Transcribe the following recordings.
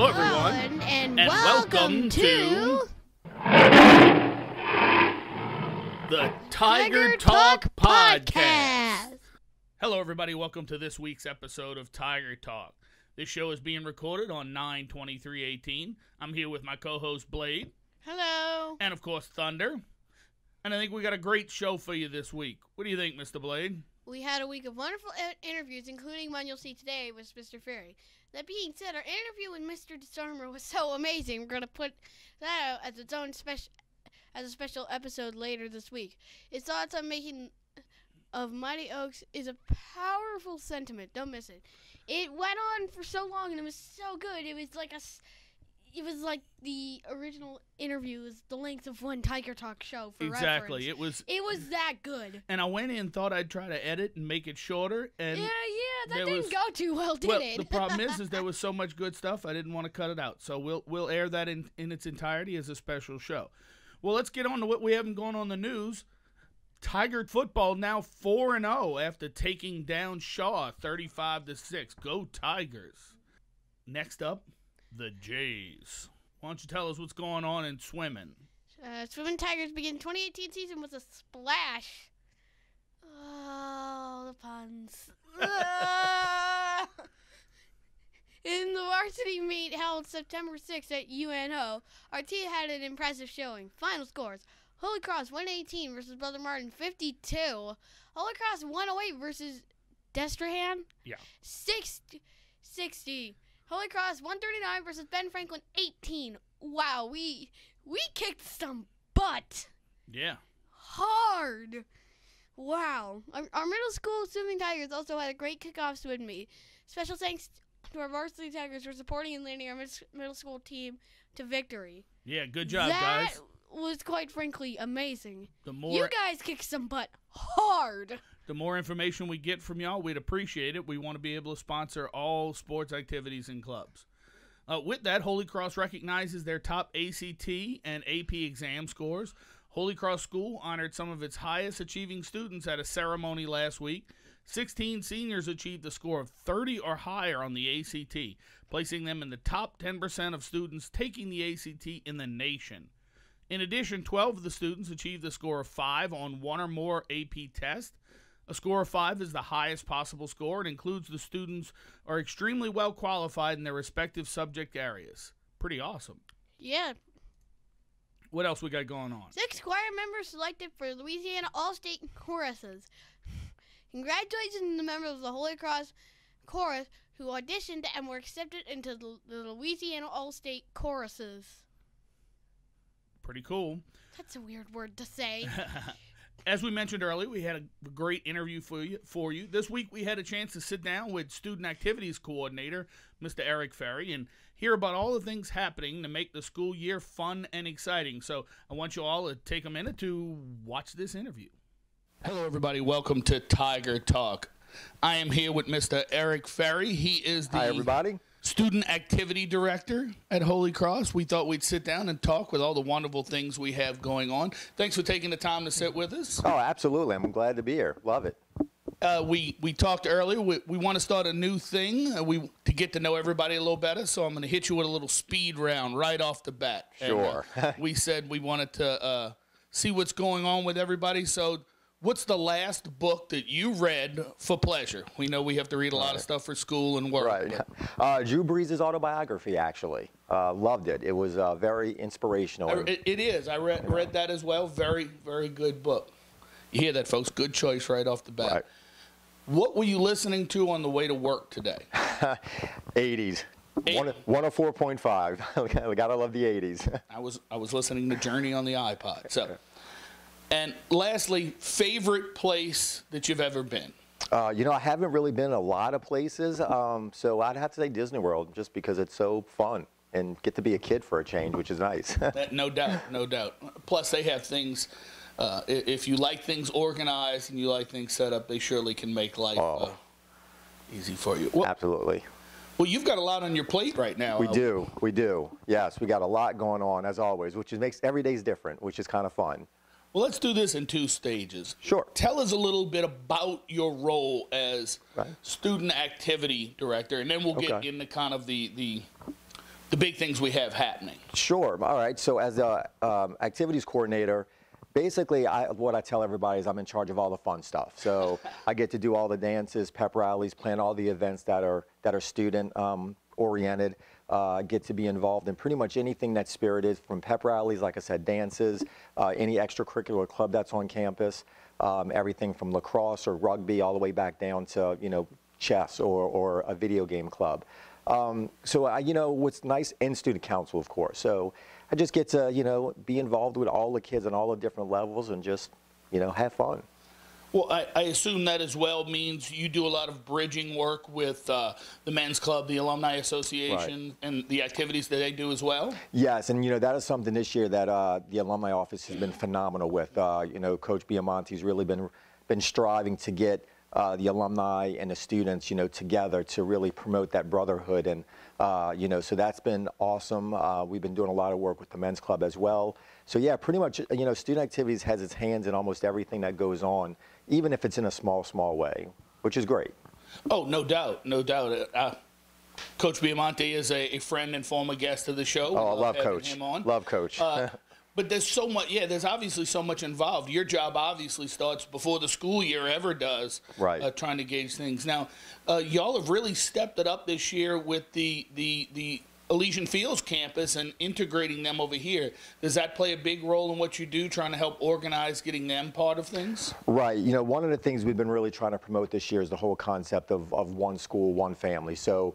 Hello, everyone, and welcome to the Tiger Talk Podcast. Hello, everybody. Welcome to this week's episode of Tiger Talk. This show is being recorded on 9/23/18. I'm here with my co-host, Blade. Hello. And, of course, Thunder. And I think we got a great show for you this week. What do you think, Mr. Blade? We had a week of wonderful interviews, including one you'll see today with Mr. Ferry. That being said, our interview with Mr. Disarmer was so amazing. We're going to put that out as its own a special episode later this week. His thoughts on making of Mighty Oaks is a powerful sentiment. Don't miss it. It went on for so long, and it was so good. It was like the original interview is the length of one Tiger Talk show for Exactly. reference. It was that good. And I went in and thought I'd try to edit and make it shorter. And that didn't go too well, did it? The problem is there was so much good stuff I didn't want to cut it out. So we'll air that in its entirety as a special show. Well, let's get on to what we haven't gone on the news. Tiger football now 4-0 after taking down Shaw 35-6. Go Tigers. Next up, the Jays. Why don't you tell us what's going on in swimming? Swimming Tigers begin 2018 season with a splash. Oh, the puns. In the varsity meet held September 6th at UNO, our team had an impressive showing. Final scores: Holy Cross 118 versus Brother Martin 52. Holy Cross 108 versus Destrehan 60. Holy Cross 139 versus Ben Franklin 18. Wow, we kicked some butt. Yeah. Hard. Wow. Our middle school swimming Tigers also had a great kickoff swim meet. Special thanks to our varsity Tigers for supporting and leading our middle school team to victory. Yeah, good job, guys. That was quite frankly amazing. You guys kicked some butt hard. The more information we get from y'all, we'd appreciate it. We want to be able to sponsor all sports activities and clubs. With that, Holy Cross recognizes their top ACT and AP exam scores. Holy Cross School honored some of its highest achieving students at a ceremony last week. 16 seniors achieved a score of 30 or higher on the ACT, placing them in the top 10% of students taking the ACT in the nation. In addition, 12 of the students achieved a score of 5 on one or more AP tests. A score of 5 is the highest possible score and includes the students are extremely well qualified in their respective subject areas. Pretty awesome. Yeah. What else we got going on? 6 choir members selected for Louisiana All-State Choruses. Congratulations to the members of the Holy Cross Chorus who auditioned and were accepted into the Louisiana All-State Choruses. Pretty cool. That's a weird word to say. As we mentioned earlier, we had a great interview for you. This week we had a chance to sit down with Student Activities Coordinator, Mr. Eric Ferry, and hear about all the things happening to make the school year fun and exciting. So I want you all to take a minute to watch this interview. Hello, everybody. Welcome to Tiger Talk. I am here with Mr. Eric Ferry. He is the Hi, everybody. Student Activity Director at Holy Cross. We thought we'd sit down and talk with all the wonderful things we have going on. Thanks for taking the time to sit with us. Oh, absolutely. I'm glad to be here. Love it. We talked earlier. We want to start a new thing to get to know everybody a little better, so I'm going to hit you with a little speed round right off the bat. Sure. And, we said we wanted to see what's going on with everybody, so what's the last book that you read for pleasure? We know we have to read a lot of stuff for school and work. Right. Drew Brees' autobiography, actually. Loved it. It was very inspirational. It is. I read that as well. Very, very good book. You hear that, folks? Good choice right off the bat. Right. What were you listening to on the way to work today? 80s. 104.5. We gotta love the 80s. I was listening to Journey on the iPod. So. And lastly, favorite place that you've ever been? I haven't really been a lot of places, so I'd have to say Disney World, just because it's so fun and get to be a kid for a change, which is nice. No doubt, no doubt. Plus, they have things, if you like things organized and you like things set up, they surely can make life easy for you. Well, absolutely. Well, you've got a lot on your plate right now. We do. Yes, we got a lot going on, as always, which makes every day's different, which is kind of fun. Well, let's do this in 2 stages. Sure. Tell us a little bit about your role as student activity director, and then we'll get into kind of the the big things we have happening. Sure. All right. So as a activities coordinator, basically what I tell everybody is I'm in charge of all the fun stuff. So I get to do all the dances, pep rallies, plan all the events that are student oriented. Get to be involved in pretty much anything that's spirited, from pep rallies, like I said, dances, any extracurricular club that's on campus, everything from lacrosse or rugby all the way back down to, chess or a video game club. So what's nice, and student council, of course. So I just get to, be involved with all the kids on all the different levels and just, have fun. Well, I assume that as well means you do a lot of bridging work with the men's club, the alumni association, right, and the activities that they do as well? Yes, and that is something this year that the alumni office has been phenomenal with. Coach Biamonte's really been striving to get the alumni and the students, together to really promote that brotherhood. And, so that's been awesome. We've been doing a lot of work with the men's club as well. So, yeah, pretty much, student activities has its hands in almost everything that goes on, even if it's in a small way, which is great. Oh, no doubt, no doubt. Coach Biamonte is a friend and former guest of the show. Oh, I love Coach. Him on. Love Coach. But there's so much, there's obviously so much involved. Your job obviously starts before the school year ever does, right? Trying to gauge things. Now, y'all have really stepped it up this year with the Elysian Fields campus and integrating them over here. Does that play a big role in what you do, trying to help organize getting them part of things? Right. One of the things we've been really trying to promote this year is the whole concept of one school, one family. So,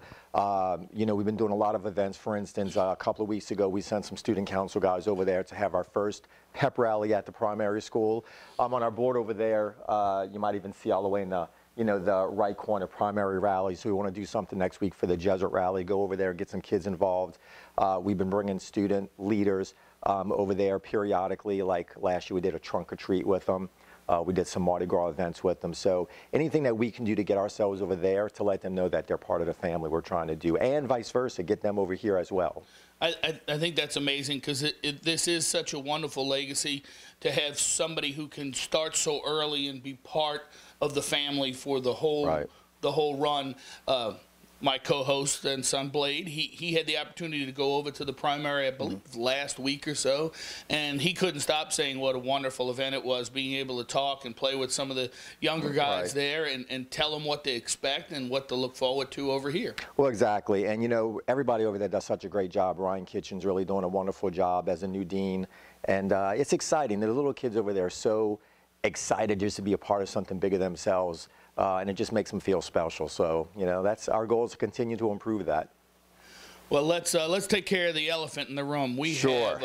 we've been doing a lot of events. For instance, a couple of weeks ago, we sent some student council guys over there to have our first pep rally at the primary school. On our board over there, you might even see all the way in the the right corner, primary rally. So we want to do something next week for the Jesuit rally, go over there, get some kids involved. We've been bringing student leaders over there periodically. Like last year, we did a trunk or treat with them. We did some Mardi Gras events with them. So anything that we can do to get ourselves over there to let them know that they're part of the family, we're trying to do, and vice versa, get them over here as well. I think that's amazing, because this is such a wonderful legacy to have somebody who can start so early and be part of the family for the whole right. the whole run. My co-host and son Blade, he had the opportunity to go over to the primary, I believe, last week or so, and he couldn't stop saying what a wonderful event it was, being able to talk and play with some of the younger guys right. there and tell them what to expect and what to look forward to over here. Well, exactly, and everybody over there does such a great job. Ryan Kitchen's really doing a wonderful job as a new dean, and it's exciting. The little kids over there are so excited just to be a part of something bigger themselves. And it just makes them feel special. So, that's our goal, is to continue to improve that. Well, let's take care of the elephant in the room. Sure.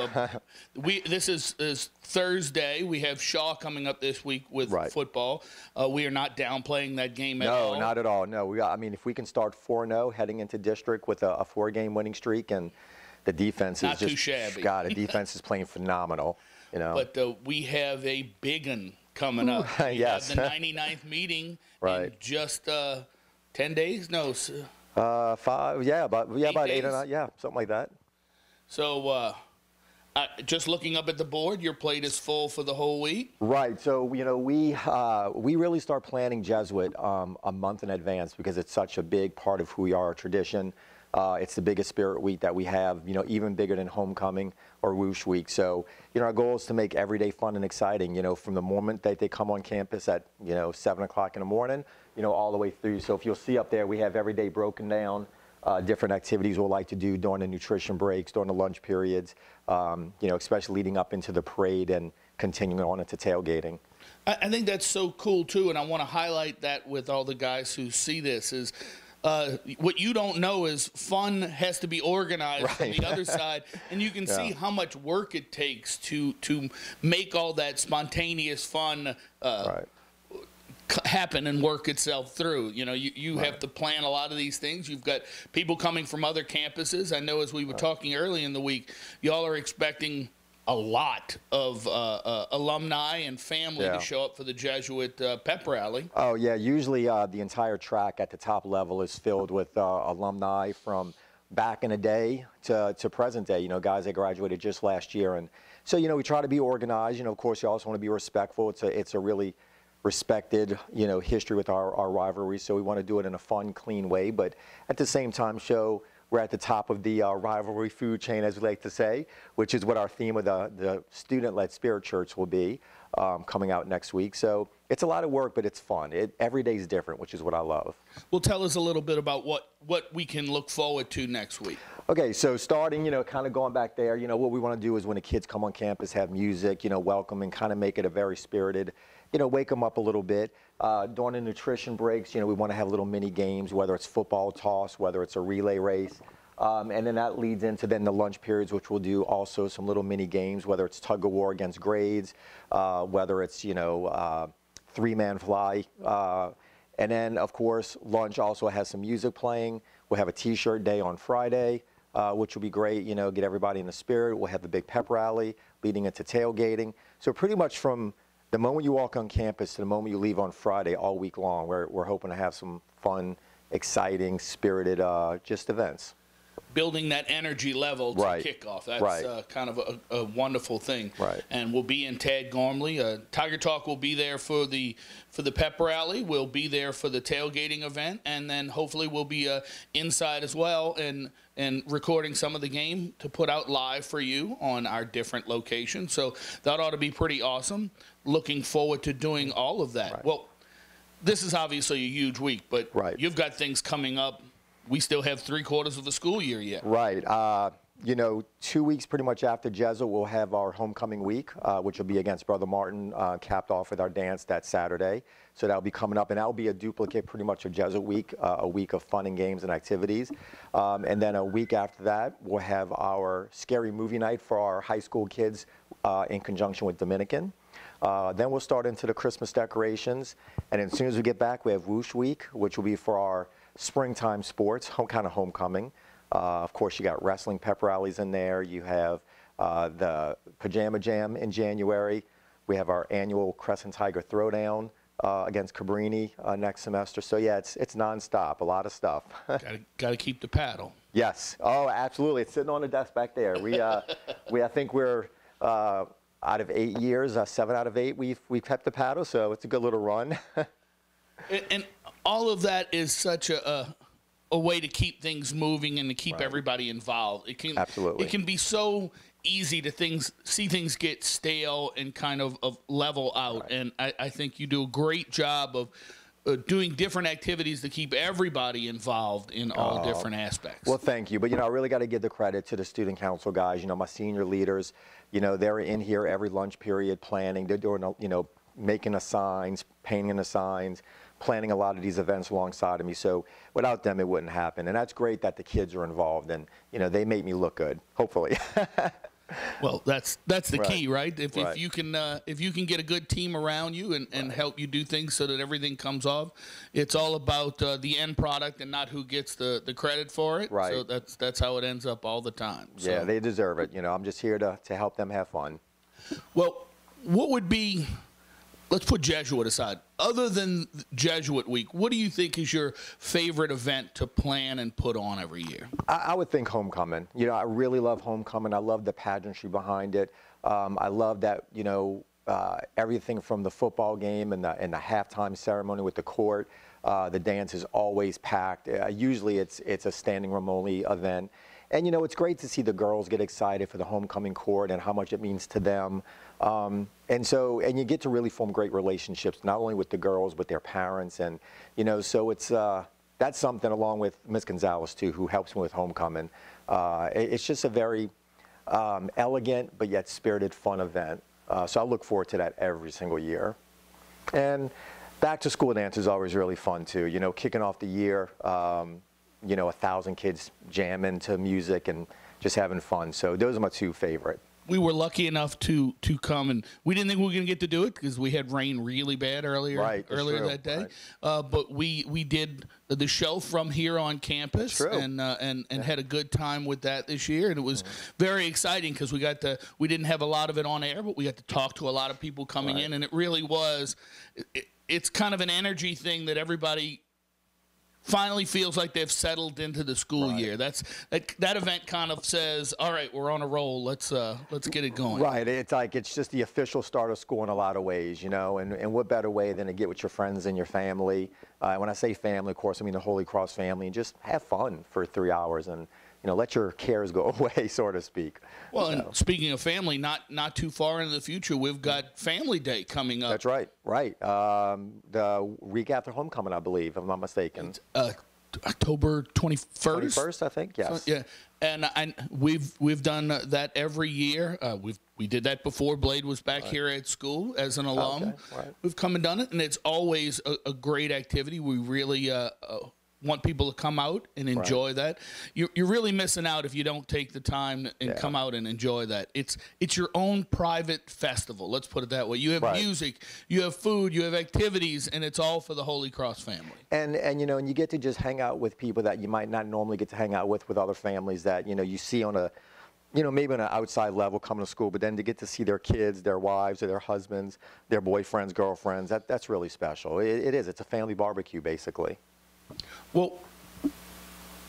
This is Thursday. We have Shaw coming up this week with right. football. We are not downplaying that game at all. No, not at all. No, if we can start 4-0 heading into district with a 4-game winning streak, and the defense not is just too shabby. God, the defense is playing phenomenal. But we have a big one coming up. Yes. We have the 99th meeting right. in just 10 days. No. 5. Yeah, about 8 days? or 9. Yeah, something like that. So, just looking up at the board, your plate is full for the whole week. Right. So we really start planning Jesuit a month in advance, because it's such a big part of who we are, a tradition. It's the biggest spirit week that we have, even bigger than homecoming or whoosh week. So, our goal is to make every day fun and exciting, from the moment that they come on campus at, 7 o'clock in the morning, all the way through. So if you'll see up there, we have every day broken down, different activities we'll like to do during the nutrition breaks, during the lunch periods, especially leading up into the parade and continuing on into tailgating. I think that's so cool, too, and I want to highlight that with all the guys who see this is, what you don't know is fun has to be organized right. from the other side, and you can see how much work it takes to make all that spontaneous fun right. happen and work itself through. You right. have to plan a lot of these things. You've got people coming from other campuses. I know, as we were talking early in the week, y'all are expecting a lot of alumni and family to show up for the Jesuit pep rally. Oh, yeah. Usually the entire track at the top level is filled with alumni from back in the day to present day, guys that graduated just last year. And so, we try to be organized. Of course, you also want to be respectful. It's a really respected, history with our rivalry. So we want to do it in a fun, clean way, but at the same time show We're at the top of the rivalry food chain, as we like to say, which is what our theme of the student-led Spirit Church will be coming out next week. So it's a lot of work, but it's fun. Every day is different, which is what I love. Well, tell us a little bit about what we can look forward to next week. Okay, so starting, kind of going back there, what we want to do is when the kids come on campus, have music, welcome, and kind of make it a very spirited, wake them up a little bit. During the nutrition breaks, we want to have little mini games, whether it's football toss, whether it's a relay race. And then that leads into then the lunch periods, which we'll do also some little mini games, whether it's tug of war against grades, whether it's, three-man fly. And then, of course, lunch also has some music playing. We'll have a T-shirt day on Friday, which will be great, get everybody in the spirit. We'll have the big pep rally leading into tailgating. So pretty much from the moment you walk on campus to the moment you leave on Friday all week long, we're hoping to have some fun, exciting, spirited just events. Building that energy level to kickoff. That's kind of a wonderful thing. Right. And we'll be in Tad Gormley. Tiger Talk will be there for the pep rally. We'll be there for the tailgating event, and then hopefully we'll be inside as well and recording some of the game to put out live for you on our different locations. So that ought to be pretty awesome. Looking forward to doing all of that. Right. Well, this is obviously a huge week, but you've got things coming up. We still have 3/4 of the school year yet. Right. 2 weeks pretty much after Jesuit, we'll have our homecoming week, which will be against Brother Martin, capped off with our dance that Saturday. So that'll be coming up, and that'll be a duplicate pretty much of Jesuit week, a week of fun and games and activities. And then a week after that, we'll have our scary movie night for our high school kids in conjunction with Dominican. Then we'll start into the Christmas decorations. And as soon as we get back, we have Whoosh Week, which will be for our springtime sports, kind of homecoming. Of course, you got wrestling pep rallies in there. You have the Pajama Jam in January. We have our annual Crescent Tiger Throwdown against Cabrini next semester. So yeah, it's nonstop, a lot of stuff. Got to keep the paddle. Yes. Oh, absolutely. It's sitting on the desk back there. I think we're out of 8 years, 7 out of 8, we've kept the paddle. So it's a good little run. And all of that is such a way to keep things moving and to keep everybody involved. Absolutely. It can be so easy to see things get stale and kind of level out. And I think you do a great job of doing different activities to keep everybody involved in all different aspects. Well, thank you. But, I really got to give the credit to the student council guys, my senior leaders. They're in here every lunch period planning. They're doing, making the signs, painting the signs, planning a lot of these events alongside of me. So without them, it wouldn't happen. And that's great that the kids are involved, and they make me look good, hopefully. Well, that's the key, right? If you can get a good team around you and help you do things so that everything comes off, it's all about the end product and not who gets the credit for it. Right. So that's how it ends up all the time. So. Yeah, they deserve it. I'm just here to help them have fun. Well, what would be? Let's put Jesuit aside. Other than Jesuit Week, what do you think is your favorite event to plan and put on every year? I would think homecoming. I really love homecoming. I love the pageantry behind it. I love that, everything from the football game and the halftime ceremony with the court. The dance is always packed. Usually it's a standing room only event. And, it's great to see the girls get excited for the homecoming court and how much it means to them. And you get to really form great relationships, not only with the girls, but their parents. And, so that's something, along with Ms. Gonzalez, too, who helps me with homecoming. It's just a very elegant but yet spirited, fun event. So I look forward to that every single year. And back to school dance is always really fun, too. Kicking off the year, 1,000 kids jamming to music and just having fun. So those are my two favorite. We were lucky enough to come, and we didn't think we were going to get to do it because we had rain really bad earlier that day. Right. But we did the show from here on campus and had a good time with that this year, and it was very exciting because we didn't have a lot of it on air, but we got to talk to a lot of people coming in, and it really was. It's kind of an energy thing that everybody finally feels like they've settled into the school year. That event kind of says, all right, we're on a roll. Let's get it going. Right. It's just the official start of school in a lot of ways, you know, and what better way than to get with your friends and your family. When I say family, of course, I mean the Holy Cross family, and just have fun for 3 hours and, you know, let your cares go away, so to speak. Well, and speaking of family, not too far into the future, we've got Family Day coming up. That's right, right. The week after homecoming, I believe, if I'm not mistaken. October 21st. 21st, I think, yes. So, yeah, and we've done that every year. We did that before Blade was back here at school as an alum. Okay, right. We've come and done it, and it's always a great activity. We really want people to come out and enjoy that. You're really missing out if you don't take the time and come out and enjoy that. It's your own private festival. Let's put it that way. You have music, you have food, you have activities, and it's all for the Holy Cross family. And you know, and you get to just hang out with people that you might not normally get to hang out with other families that, you know, you see on a, you know, maybe on an outside level coming to school, but then to get to see their kids, their wives, or their husbands, their boyfriends, girlfriends, that's really special. It is. It's a family barbecue, basically. Well,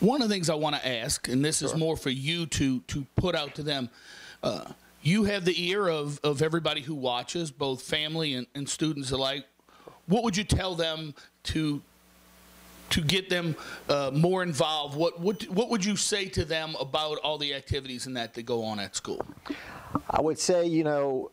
one of the things I want to ask, and this is more for you to put out to them, you have the ear of everybody who watches, both family and students alike. What would you tell them to get them more involved? What would you say to them about all the activities and that go on at school? I would say, you know,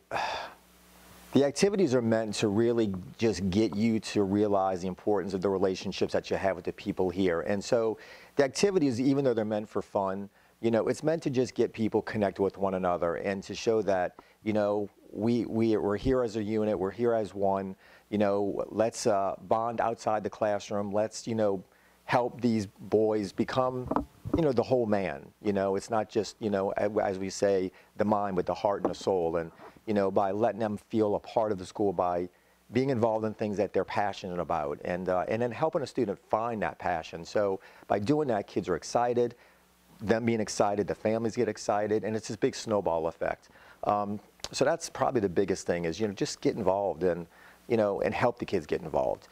the activities are meant to really just get you to realize the importance of the relationships that you have with the people here. And so the activities, even though they're meant for fun, you know, it's meant to just get people connected with one another and to show that, you know, we're here as a unit, we're here as one. You know, let's bond outside the classroom. Let's, you know, help these boys become, you know, the whole man. You know, it's not just, you know, as we say, the mind, but the heart and the soul. And, you know, by letting them feel a part of the school, by being involved in things that they're passionate about, and then helping a student find that passion. So by doing that, kids are excited. Them being excited, the families get excited, and it's this big snowball effect. So that's probably the biggest thing is, you know, just get involved and, you know, and help the kids get involved.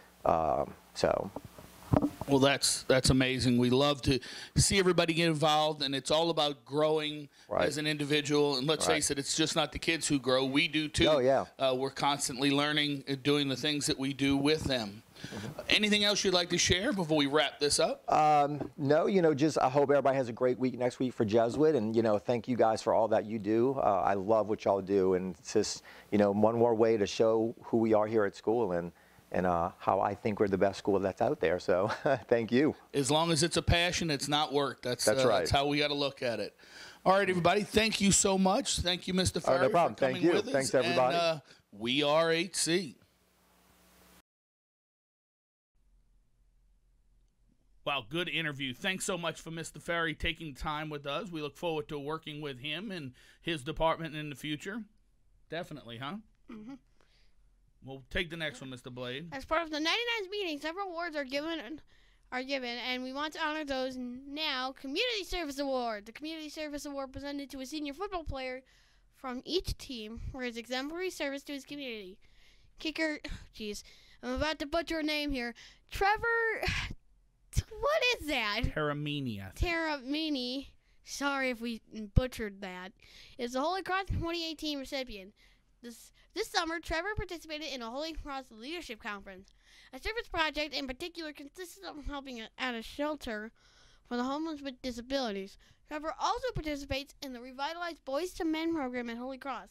Well, that's amazing. We love to see everybody get involved, and it's all about growing as an individual. And let's face it, it's just not the kids who grow. We do too. Oh, yeah. We're constantly learning, doing the things that we do with them. Anything else you'd like to share before we wrap this up? No, you know, just I hope everybody has a great week next week for Jesuit, and, you know, thank you guys for all that you do. I love what y'all do, and it's just, you know, one more way to show who we are here at school and how I think we're the best school that's out there. So thank you. As long as it's a passion, it's not work. That's right. That's how we got to look at it. All right, everybody. Thank you so much. Thank you, Mr. Ferry, no problem. for coming Thank you. with us. Thanks, everybody. And, we are HC. Wow, good interview. Thanks so much for Mr. Ferry taking time with us. We look forward to working with him and his department in the future. Definitely, huh? Mm-hmm. We'll take the next one, Mr. Blade. As part of the 99th meeting, several awards are given, and we want to honor those now. Community Service Award. The Community Service Award presented to a senior football player from each team for his exemplary service to his community. Kicker, I'm about to butcher a name here. Trevor, what is that? Taramini, I think. Taramini. Sorry if we butchered that. Is the Holy Cross 2018 recipient. This summer, Trevor participated in a Holy Cross Leadership Conference. A service project in particular consisted of helping at a shelter for the homeless with disabilities. Trevor also participates in the revitalized Boys to Men program at Holy Cross,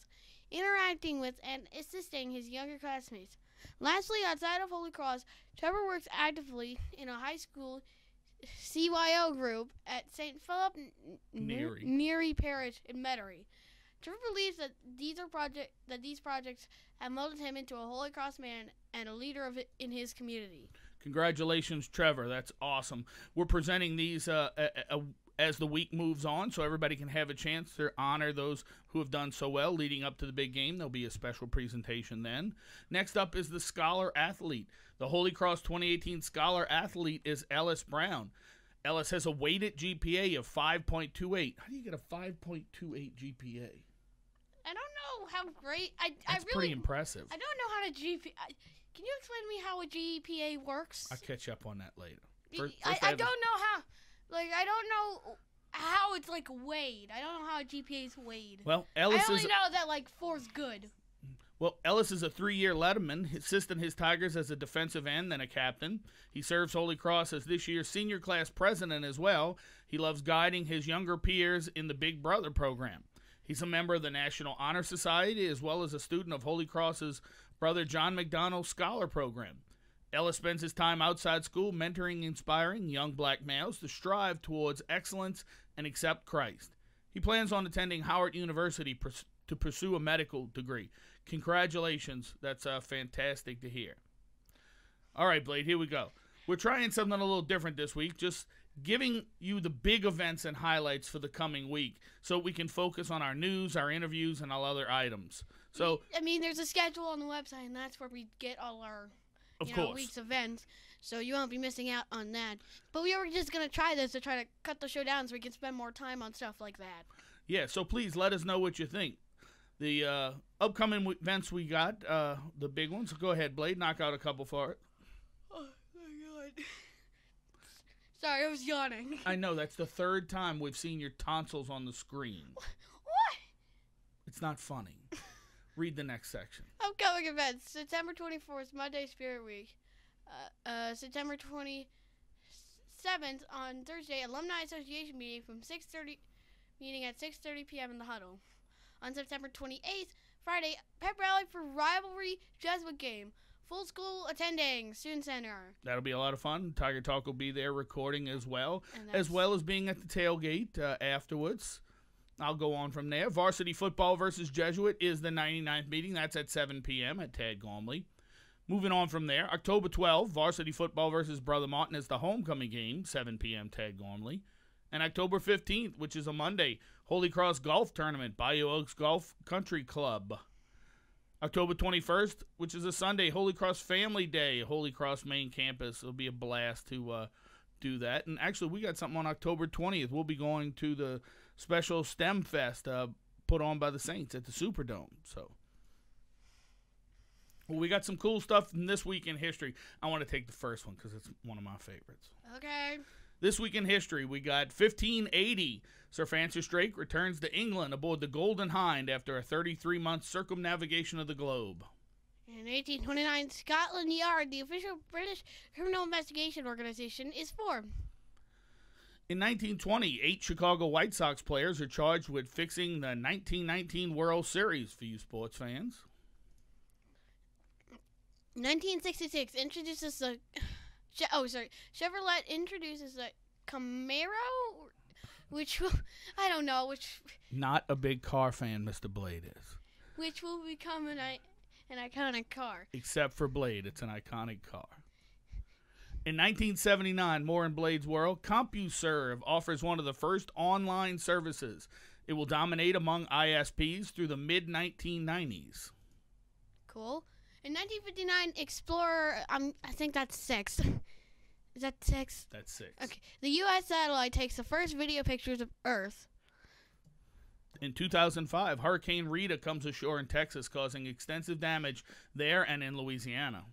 interacting with and assisting his younger classmates. Lastly, outside of Holy Cross, Trevor works actively in a high school CYO group at St. Philip Neri Parish in Metairie. Trevor believes that these projects have molded him into a Holy Cross man and a leader in his community. Congratulations, Trevor. That's awesome. We're presenting these as the week moves on, so everybody can have a chance to honor those who have done so well leading up to the big game. There'll be a special presentation then. Next up is the Scholar Athlete. The Holy Cross 2018 Scholar Athlete is Ellis Brown. Ellis has a weighted GPA of 5.28. How do you get a 5.28 GPA? I don't know how great. That's pretty impressive. I don't know how to GPA. Can you explain to me how a GPA works? I'll catch up on that later. I don't know how. Like, I don't know how it's like weighed. I don't know how a GPA is weighed. Well, I only know that like 4's good. Well, Ellis is a 3-year letterman, assisting his Tigers as a defensive end and a captain. He serves Holy Cross as this year's senior class president as well. He loves guiding his younger peers in the Big Brother program. He's a member of the National Honor Society as well as a student of Holy Cross's Brother John McDonald Scholar Program. Ellis spends his time outside school mentoring and inspiring young black males to strive towards excellence and accept Christ. He plans on attending Howard University to pursue a medical degree. Congratulations. That's fantastic to hear. All right, Blade, here we go. We're trying something a little different this week, just giving you the big events and highlights for the coming week so we can focus on our news, our interviews, and all other items. So, I mean, there's a schedule on the website, and that's where we get all our week's events, so you won't be missing out on that. But we were just going to try this to try to cut the show down so we can spend more time on stuff like that. Yeah, so please let us know what you think. The upcoming events we got, the big ones. Go ahead, Blade. Knock out a couple for it. Oh, my God. Sorry, I was yawning. I know. That's the third time we've seen your tonsils on the screen. What? It's not funny. Read the next section. Upcoming events. September 24th, Monday Spirit Week. September 27th, on Thursday, Alumni Association meeting at 6:30 p.m. in the huddle. On September 28th, Friday, pep rally for rivalry Jesuit game. Full school attending, Student Center. That'll be a lot of fun. Tiger Talk will be there recording as well as being at the tailgate afterwards. I'll go on from there. Varsity football versus Jesuit is the 99th meeting. That's at 7 p.m. at Tad Gormley. Moving on from there, October 12th, varsity football versus Brother Martin is the homecoming game, 7 p.m. Tad Gormley. And October 15th, which is a Monday, Holy Cross Golf Tournament, Bayou Oaks Golf Country Club. October 21st, which is a Sunday, Holy Cross Family Day, Holy Cross main campus. It'll be a blast to do that. And actually, we got something on October 20th. We'll be going to the special STEM Fest put on by the Saints at the Superdome. So, well, we got some cool stuff from this week in history. I want to take the first one because it's one of my favorites. Okay. This week in history, we got 1580. Sir Francis Drake returns to England aboard the Golden Hind after a 33-month circumnavigation of the globe. In 1829, Scotland Yard, the official British criminal investigation organization, is formed. In 1920, 8 Chicago White Sox players are charged with fixing the 1919 World Series for you sports fans. 1966 introduces the... Chevrolet introduces the Camaro, which will, I don't know, which... Not a big car fan, Mr. Blade is. Which will become an iconic car. Except for Blade, it's an iconic car. In 1979, more in Blade's world, CompuServe offers one of the first online services. It will dominate among ISPs through the mid-1990s. Cool. In 1959, Explorer, I think that's 6. Is that 6? That's 6. Okay. The U.S. satellite takes the first video pictures of Earth. In 2005, Hurricane Rita comes ashore in Texas, causing extensive damage there and in Louisiana.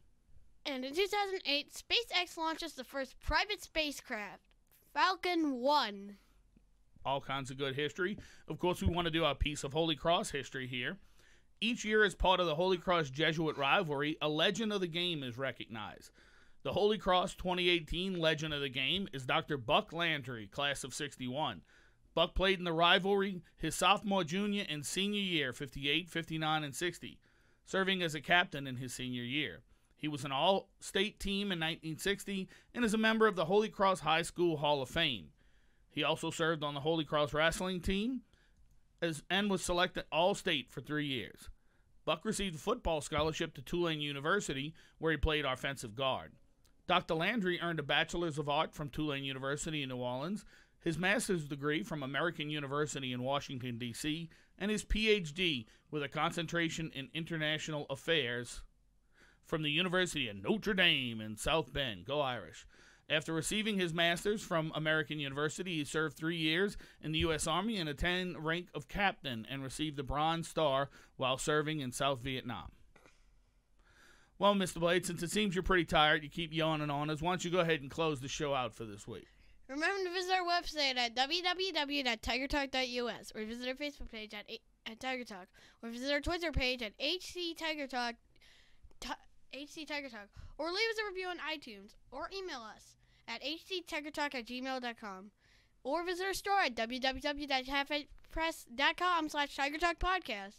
And in 2008, SpaceX launches the first private spacecraft, Falcon 1. All kinds of good history. Of course, we want to do our piece of Holy Cross history here. Each year, as part of the Holy Cross Jesuit rivalry, a legend of the game is recognized. The Holy Cross 2018 legend of the game is Dr. Buck Landry, class of 61. Buck played in the rivalry his sophomore, junior, and senior year, 58, 59, and 60, serving as a captain in his senior year. He was an all-state team in 1960 and is a member of the Holy Cross High School Hall of Fame. He also served on the Holy Cross wrestling team and was selected All-State for 3 years. Buck received a football scholarship to Tulane University, where he played offensive guard. Dr. Landry earned a Bachelor's of Art from Tulane University in New Orleans, his master's degree from American University in Washington, D.C., and his Ph.D. with a concentration in international affairs from the University of Notre Dame in South Bend. Go Irish. After receiving his master's from American University, he served 3 years in the U.S. Army and attained the rank of captain and received the Bronze Star while serving in South Vietnam. Well, Mr. Blade, since it seems you're pretty tired, you keep yawning on us, why don't you go ahead and close the show out for this week? Remember to visit our website at www.tigertalk.us or visit our Facebook page at Tiger Talk or visit our Twitter page at HC Tiger Talk or leave us a review on iTunes or email us at hctigertalk@gmail.com or visit our store at www.halfpress.com/tigertalkpodcast.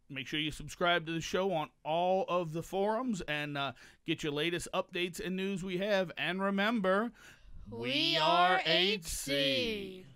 Make sure you subscribe to the show on all of the forums and get your latest updates and news we have. And remember, we are HC.